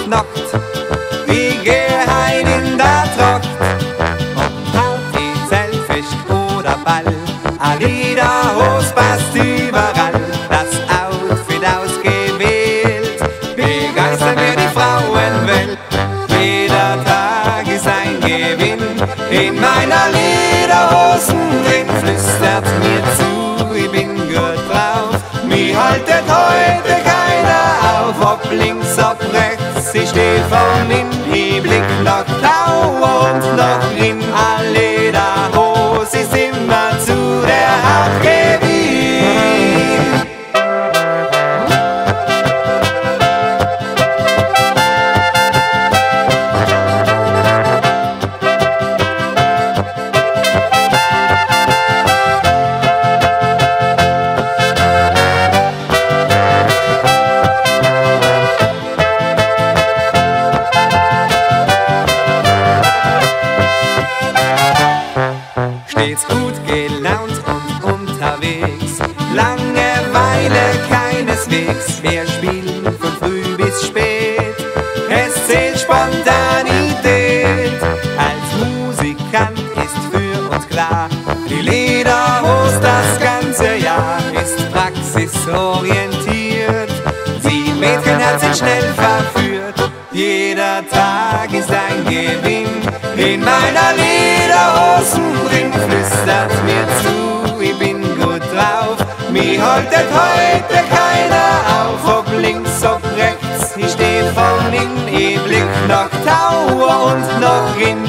Nacht. Ich geh heim in der Tracht, ob Party, Zeltfest oder Ball. Alida Hose passt überall, das Outfit ausgewählt, begeistert mir die Frauenwelt. Jeder Tag ist ein Gewinn, in meiner Lederhosen drin flüstert mir zu, ich bin gut drauf. Mich haltet heute keiner auf, ob links, ob rechts, ich steh vorn in, ich blick nach Dauer und noch in a Lederhose ist immer zu der Haut gewinn. Stets gut gelaunt und unterwegs, Langeweile keineswegs. Wir spielen von früh bis spät, es zählt Spontanität. Als Musikant ist für uns klar, die Lederhose das ganze Jahr ist praxisorientiert. Sie Mädchenherz sind schnell verführt, jeder Tag ist ein Gewinn. In meiner Lederhosen drin flüstert mir zu, ich bin gut drauf. Mich haltet heute keiner auf, ob links, ob rechts, ich steh vorn in, ich blick nach Dauer und noch in